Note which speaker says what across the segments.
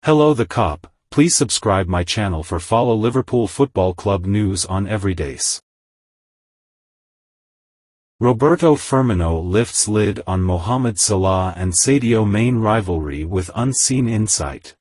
Speaker 1: Hello the cop, please subscribe my channel for follow Liverpool Football Club news on everydays. Roberto Firmino lifts lid on Mohamed Salah and Sadio Mane rivalry with unseen insight.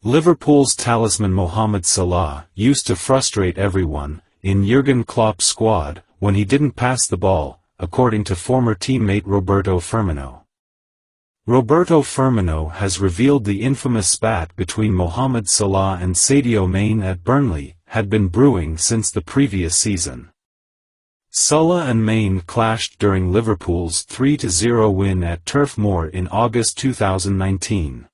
Speaker 1: Liverpool's talisman Mohamed Salah used to frustrate everyone in Jurgen Klopp's squad when he didn't pass the ball, according to former teammate Roberto Firmino. Roberto Firmino has revealed the infamous spat between Mohamed Salah and Sadio Mane at Burnley had been brewing since the previous season. Salah and Mane clashed during Liverpool's 3-0 win at Turf Moor in August 2019.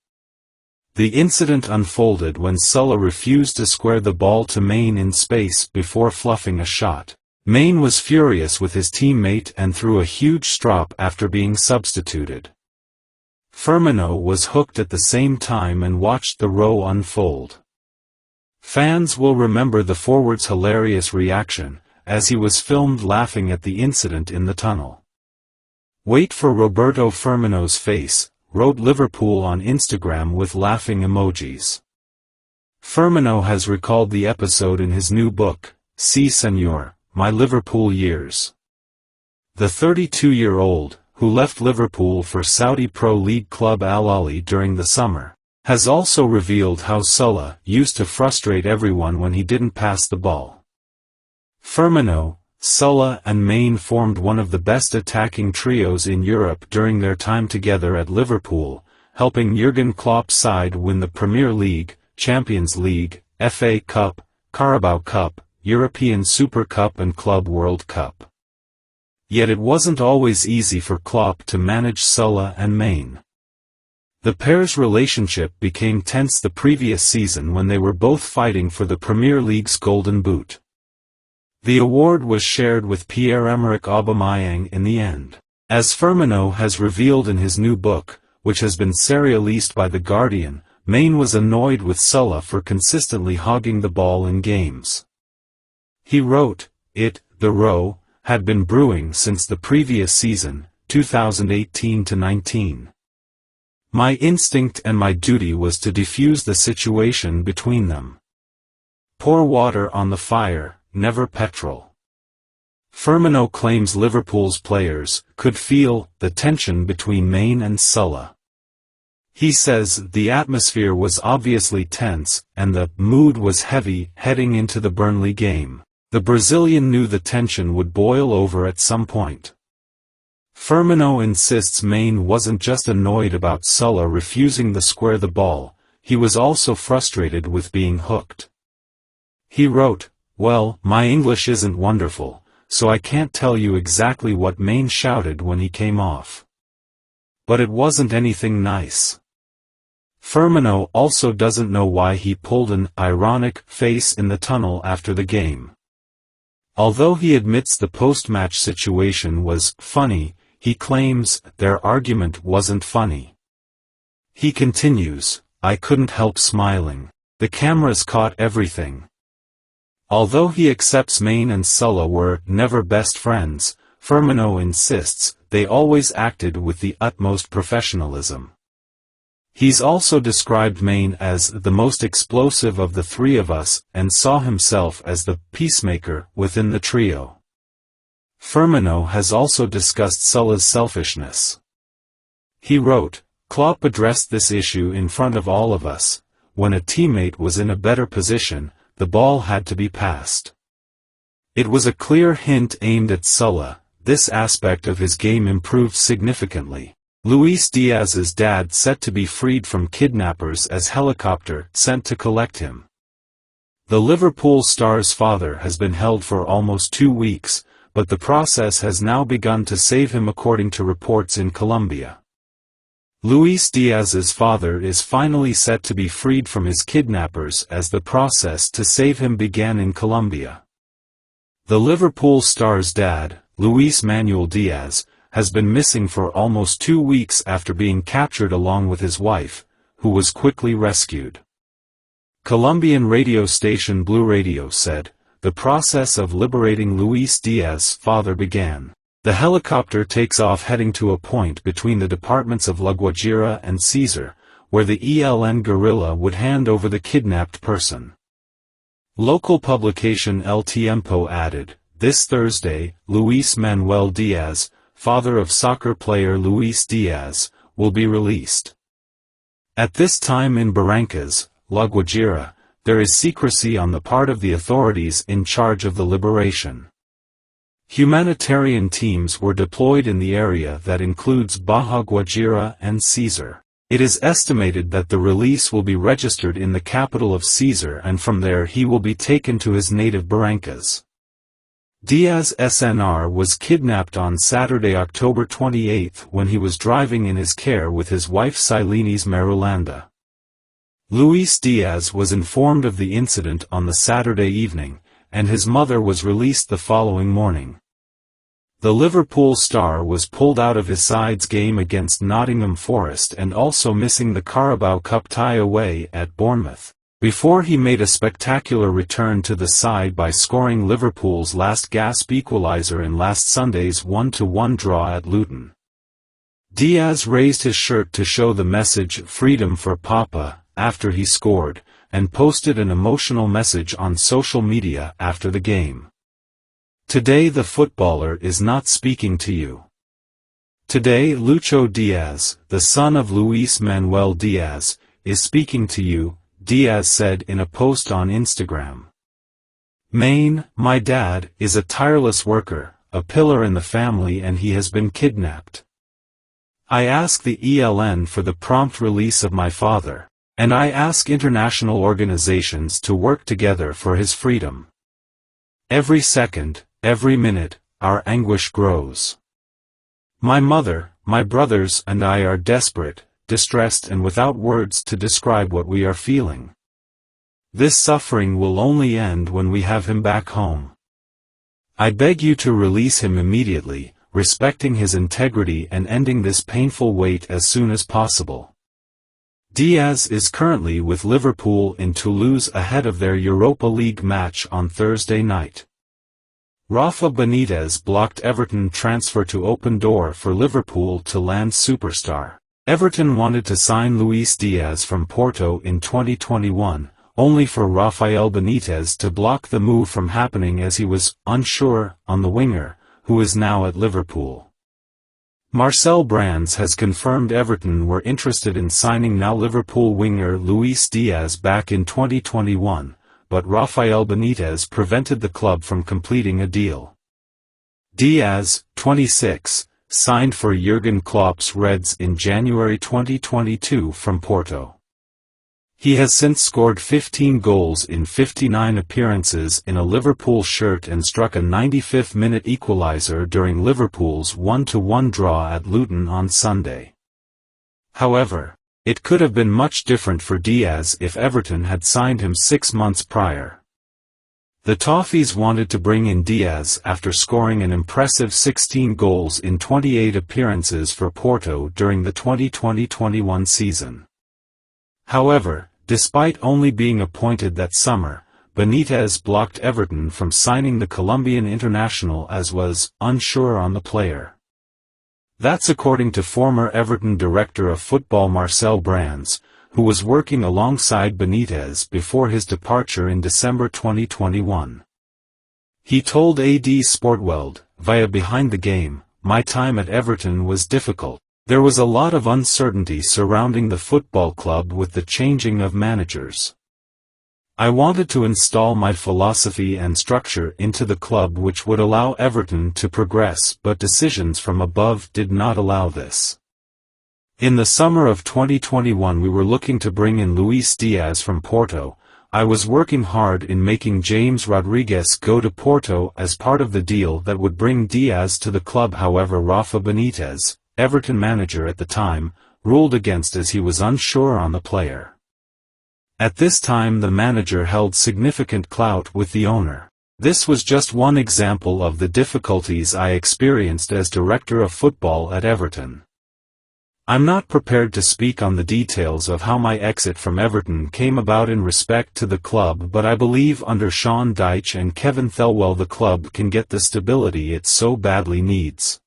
Speaker 1: The incident unfolded when Salah refused to square the ball to Mane in space before fluffing a shot. Mane was furious with his teammate and threw a huge strop after being substituted. Firmino was hooked at the same time and watched the row unfold. Fans will remember the forward's hilarious reaction, as he was filmed laughing at the incident in the tunnel. "Wait for Roberto Firmino's face," wrote Liverpool on Instagram with laughing emojis. Firmino has recalled the episode in his new book, Sí Señor, My Liverpool Years. The 32-year-old, who left Liverpool for Saudi Pro League club Al Ahly during the summer, has also revealed how Salah used to frustrate everyone when he didn't pass the ball. Firmino, Salah and Mane formed one of the best attacking trios in Europe during their time together at Liverpool, helping Jurgen Klopp's side win the Premier League, Champions League, FA Cup, Carabao Cup, European Super Cup and Club World Cup. Yet it wasn't always easy for Klopp to manage Salah and Mane. The pair's relationship became tense the previous season when they were both fighting for the Premier League's Golden Boot. The award was shared with Pierre-Emerick Aubameyang in the end. As Firmino has revealed in his new book, which has been serialized by The Guardian, Mane was annoyed with Salah for consistently hogging the ball in games. He wrote, "The row had been brewing since the previous season, 2018-19. My instinct and my duty was to defuse the situation between them. Pour water on the fire, never petrol." Firmino claims Liverpool's players could feel the tension between Mane and Salah. He says the atmosphere was obviously tense and the mood was heavy heading into the Burnley game. The Brazilian knew the tension would boil over at some point. Firmino insists Mane wasn't just annoyed about Salah refusing to square the ball, he was also frustrated with being hooked. He wrote, "Well, my English isn't wonderful, so I can't tell you exactly what Mane shouted when he came off. But it wasn't anything nice." Firmino also doesn't know why he pulled an ironic face in the tunnel after the game. Although he admits the post-match situation was funny, he claims their argument wasn't funny. He continues, "I couldn't help smiling. The cameras caught everything." Although he accepts Mane and Salah were never best friends, Firmino insists they always acted with the utmost professionalism. He's also described Mane as the most explosive of the three of us and saw himself as the peacemaker within the trio. Firmino has also discussed Salah's selfishness. He wrote, "Klopp addressed this issue in front of all of us. When a teammate was in a better position, the ball had to be passed. It was a clear hint aimed at Salah. This aspect of his game improved significantly." Luis Diaz's dad set to be freed from kidnappers as helicopter sent to collect him. The Liverpool star's father has been held for almost 2 weeks, but the process has now begun to save him according to reports in Colombia. Luis Diaz's father is finally set to be freed from his kidnappers as the process to save him began in Colombia. The Liverpool star's dad, Luis Manuel Diaz, has been missing for almost 2 weeks after being captured along with his wife, who was quickly rescued. Colombian radio station Blue Radio said, "The process of liberating Luis Diaz's father began. The helicopter takes off heading to a point between the departments of La Guajira and Cesar, where the ELN guerrilla would hand over the kidnapped person. Local publication El Tiempo added, "This Thursday, Luis Manuel Diaz, father of soccer player Luis Diaz, will be released." At this time in Barrancas, La Guajira, there is secrecy on the part of the authorities in charge of the liberation. Humanitarian teams were deployed in the area that includes Baja Guajira and Caesar. It is estimated that the release will be registered in the capital of Caesar, and from there he will be taken to his native Barrancas. Diaz SNR was kidnapped on Saturday, October 28 when he was driving in his care with his wife Silenis Marulanda. Luis Diaz was informed of the incident on the Saturday evening, and his mother was released the following morning. The Liverpool star was pulled out of his side's game against Nottingham Forest and also missing the Carabao Cup tie away at Bournemouth, before he made a spectacular return to the side by scoring Liverpool's last-gasp equaliser in last Sunday's 1-1 draw at Luton. Diaz raised his shirt to show the message "Freedom for Papa" after he scored, and posted an emotional message on social media after the game. "Today the footballer is not speaking to you. Today Lucho Diaz, the son of Luis Manuel Diaz, is speaking to you," Diaz said in a post on Instagram. "Main, my dad, is a tireless worker, a pillar in the family, and he has been kidnapped. I ask the ELN for the prompt release of my father, and I ask international organizations to work together for his freedom. Every second, every minute, our anguish grows. My mother, my brothers and I are desperate, distressed and without words to describe what we are feeling. This suffering will only end when we have him back home. I beg you to release him immediately, respecting his integrity and ending this painful wait as soon as possible." Diaz is currently with Liverpool in Toulouse ahead of their Europa League match on Thursday night. Rafa Benitez blocked Everton transfer to open door for Liverpool to land superstar. Everton wanted to sign Luis Diaz from Porto in 2021, only for Rafael Benitez to block the move from happening as he was unsure on the winger, who is now at Liverpool. Marcel Brands has confirmed Everton were interested in signing now Liverpool winger Luis Diaz back in 2021. But Rafael Benitez prevented the club from completing a deal. Diaz, 26, signed for Jurgen Klopp's Reds in January 2022 from Porto. He has since scored 15 goals in 59 appearances in a Liverpool shirt and struck a 95th-minute equaliser during Liverpool's 1-1 draw at Luton on Sunday. However, it could have been much different for Diaz if Everton had signed him 6 months prior. The Toffees wanted to bring in Diaz after scoring an impressive 16 goals in 28 appearances for Porto during the 2020-21 season. However, despite only being appointed that summer, Benitez blocked Everton from signing the Colombian international as was unsure on the player. That's according to former Everton director of football Marcel Brands, who was working alongside Benitez before his departure in December 2021. He told AD Sportweld, via Behind the Game, "My time at Everton was difficult. There was a lot of uncertainty surrounding the football club with the changing of managers. I wanted to install my philosophy and structure into the club which would allow Everton to progress, but decisions from above did not allow this. In the summer of 2021 we were looking to bring in Luis Diaz from Porto. I was working hard in making James Rodriguez go to Porto as part of the deal that would bring Diaz to the club. However, Rafa Benitez, Everton manager at the time, ruled against as he was unsure on the player. At this time the manager held significant clout with the owner. This was just one example of the difficulties I experienced as director of football at Everton. I'm not prepared to speak on the details of how my exit from Everton came about in respect to the club, but I believe under Sean Dyche and Kevin Thelwell the club can get the stability it so badly needs.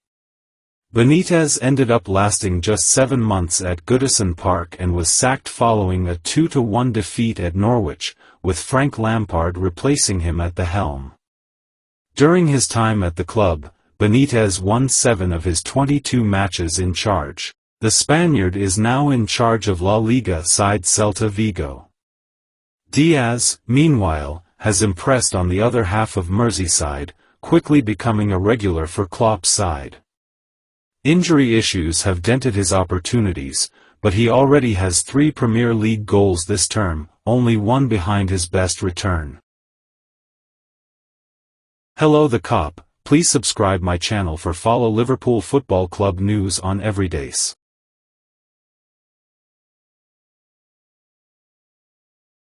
Speaker 1: Benitez ended up lasting just 7 months at Goodison Park and was sacked following a 2-1 defeat at Norwich, with Frank Lampard replacing him at the helm. During his time at the club, Benitez won 7 of his 22 matches in charge. The Spaniard is now in charge of La Liga side Celta Vigo. Diaz, meanwhile, has impressed on the other half of Merseyside, quickly becoming a regular for Klopp's side. Injury issues have dented his opportunities, but he already has 3 Premier League goals this term, only one behind his best return. Hello the Cop, please subscribe my channel for follow Liverpool Football Club news on everydays.